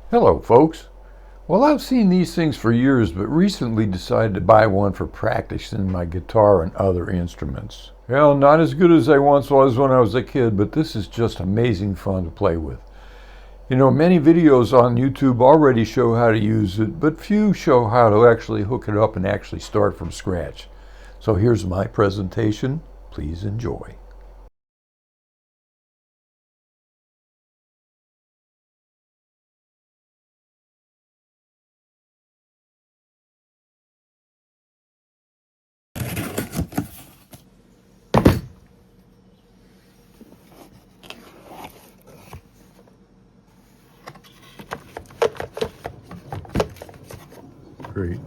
Hello, folks. Well, I've seen these things for years, but recently decided to buy one for practicing my guitar and other instruments. Well, not as good as I once was when I was a kid, but this is just amazing fun to play with. You know, many videos on YouTube already show how to use it, but few show how to actually hook it up and actually start from scratch. So here's my presentation. Please enjoy. Great.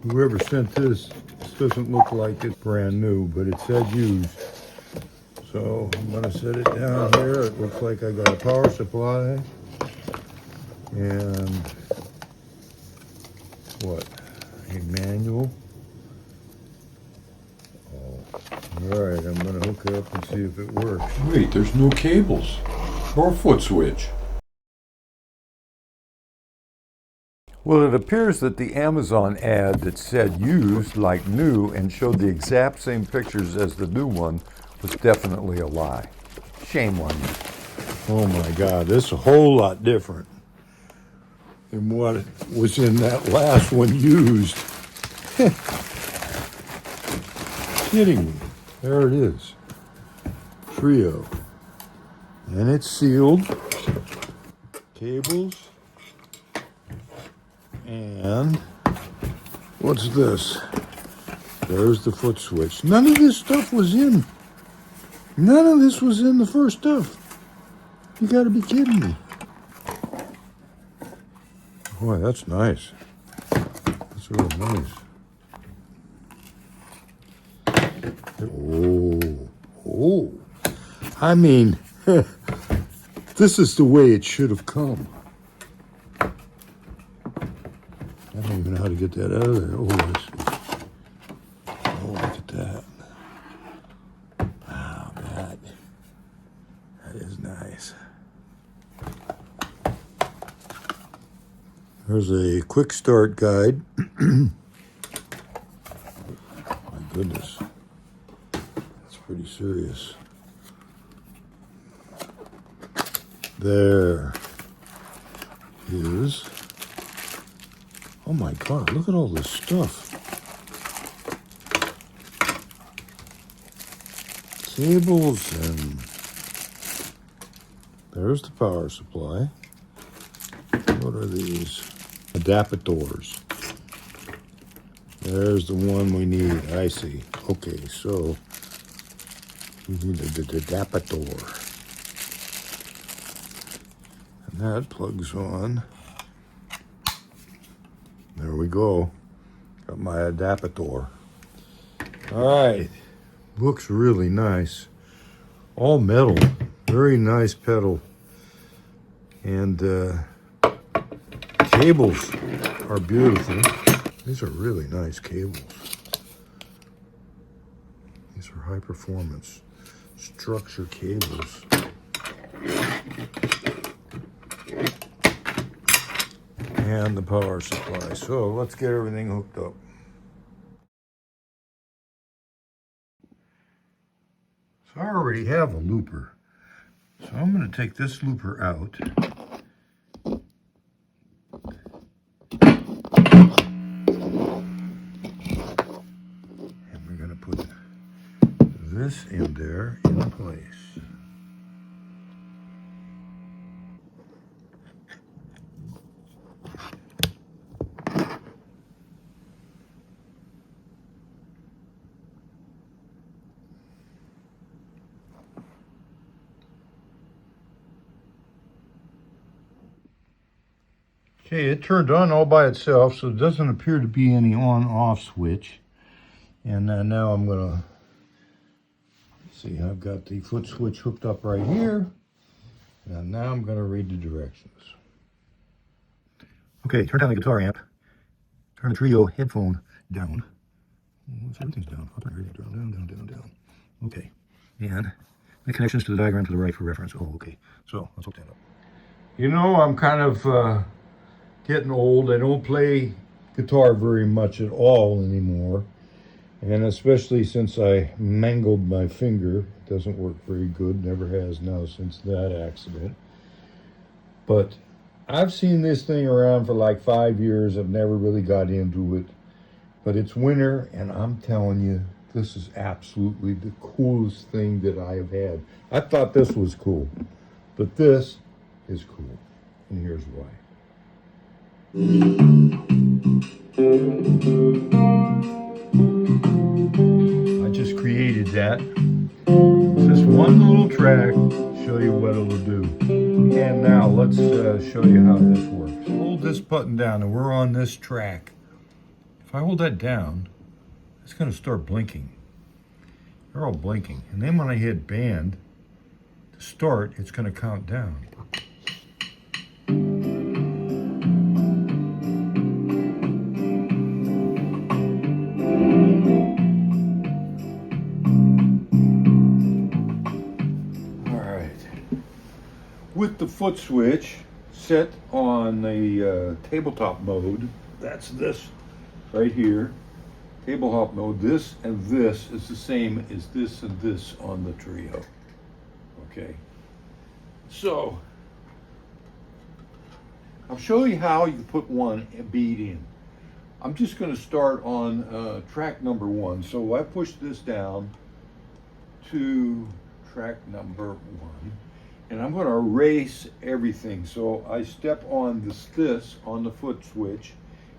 Whoever sent this doesn't look like it's brand new, but it said used. So I'm gonna set it down here. It looks like I got a power supply and what? A manual. Oh, all right. I'm gonna hook it up and see if it works. Wait, there's no cables or foot switch. Well, it appears that the Amazon ad that said used like new and showed the exact same pictures as the new one was definitely a lie. Shame on you. Oh my God, this is a whole lot different than what was in that last one used. Kidding me. There it is. Trio. And it's sealed. Cables. And what's this? There's the foot switch. None of this stuff was in. None of this was in the first stuff. You gotta be kidding me. Boy, that's nice. That's really nice. Oh. I mean, this is the way it should have come. I don't even know how to get that out of there. Oh, I see. Oh, look at that. Wow, that is nice. There's a quick start guide. My goodness. That's pretty serious. There is. Oh my God, look at all this stuff. Cables and there's the power supply. What are these? Adaptors. There's the one we need. I see. Okay, so we need the adapter. And that plugs on. There we go. Got my adapter. All right. Looks really nice. All metal. Very nice pedal. And cables are beautiful. These are really nice cables. These are high performance structure cables. And the power supply. So let's get everything hooked up. So I already have a looper. So I'm going to take this looper out. And we're going to put this in there in place. Okay, it turned on all by itself, so it doesn't appear to be any on-off switch. And now I'm going to see, I've got the foot switch hooked up right here. And now I'm going to read the directions. Okay, turn down the guitar amp. Turn the Trio headphone down. Everything's down. I'll turn everything down. Okay. And the connections to the diagram to the right for reference. Oh, okay. So let's hook that up. You know, I'm kind of getting old. I don't play guitar very much at all anymore. And especially since I mangled my finger. It doesn't work very good, never has now since that accident. But I've seen this thing around for like 5 years. I've never really got into it. But it's winter, and I'm telling you, this is absolutely the coolest thing that I have had. I thought this was cool, but this is cool. And here's why. I just created that. Just one little track, show you what it'll do. And now let's show you how this works. Hold this button down, and we're on this track. If I hold that down, it's going to start blinking. They're all blinking. And then when I hit band to start, it's going to count down. With the foot switch set on the tabletop mode, that's this right here, tabletop mode, this and this is the same as this and this on the Trio. Okay, so I'll show you how you put one beat in. I'm just going to start on track number 1. So I push this down to track number 1. And I'm going to erase everything. So I step on this on the foot switch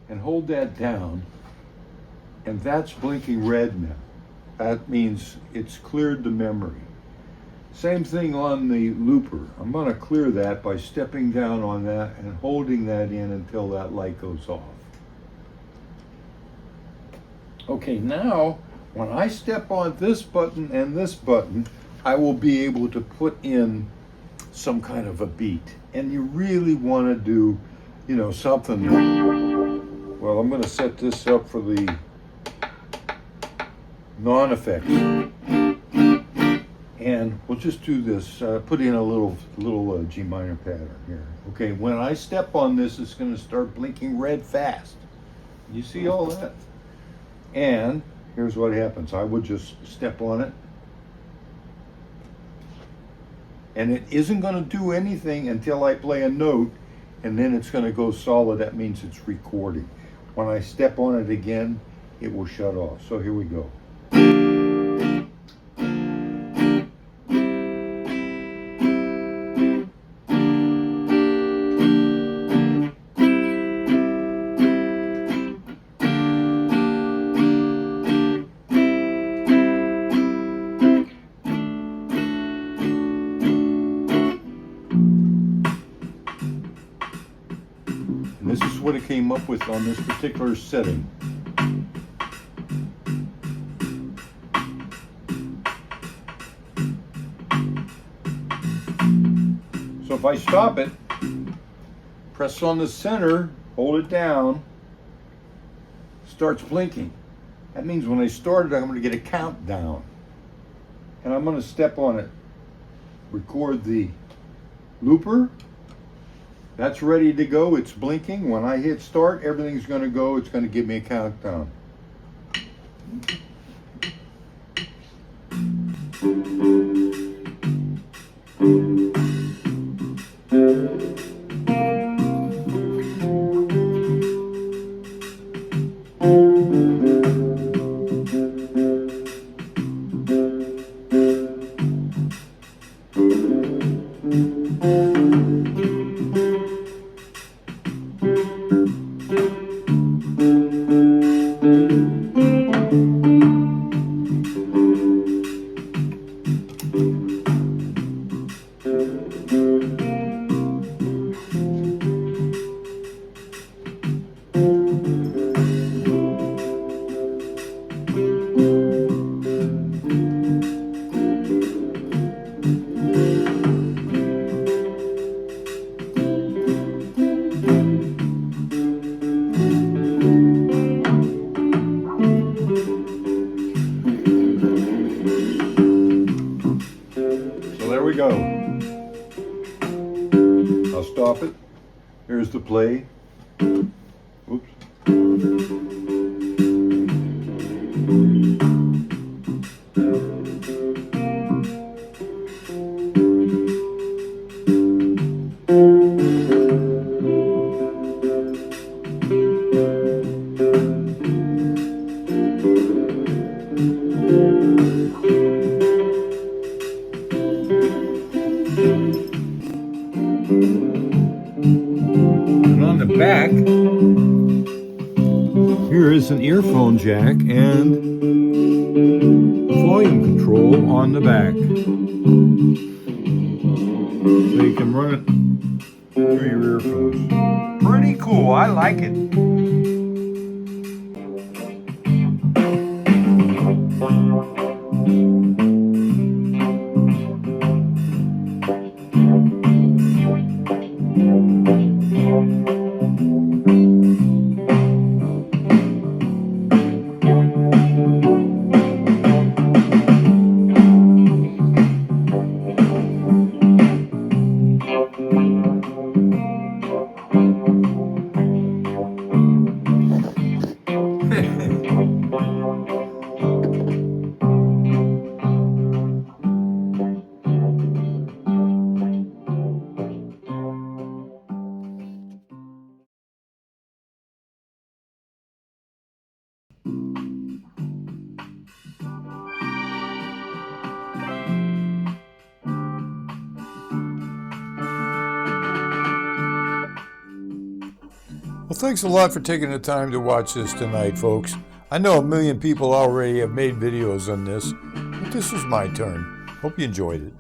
and hold that down. And that's blinking red now. That means it's cleared the memory. Same thing on the looper. I'm going to clear that by stepping down on that and holding that in until that light goes off. Okay, now when I step on this button and this button, I will be able to put in some kind of a beat. And you really want to do, you know, something. Well, I'm going to set this up for the non-effect. And we'll just do this, put in a little G minor pattern here. Okay, when I step on this, it's going to start blinking red fast. You see all that? And here's what happens. I would just step on it. And it isn't going to do anything until I play a note, and then it's going to go solid. That means it's recording. When I step on it again, it will shut off. So here we go. This is what it came up with on this particular setting. So if I stop it, press on the center, hold it down, starts blinking. That means when I start it, I'm going to get a countdown. And I'm going to step on it, record the looper. That's ready to go. It's blinking. When I hit start, everything's going to go. It's going to give me a countdown. I'll stop it. Here's the play. Oops. And on the back, here is an earphone jack and volume control on the back. So you can run it through your earphones. Pretty cool, I like it. Well, thanks a lot for taking the time to watch this tonight, folks. I know a million people already have made videos on this, but this was my turn. Hope you enjoyed it.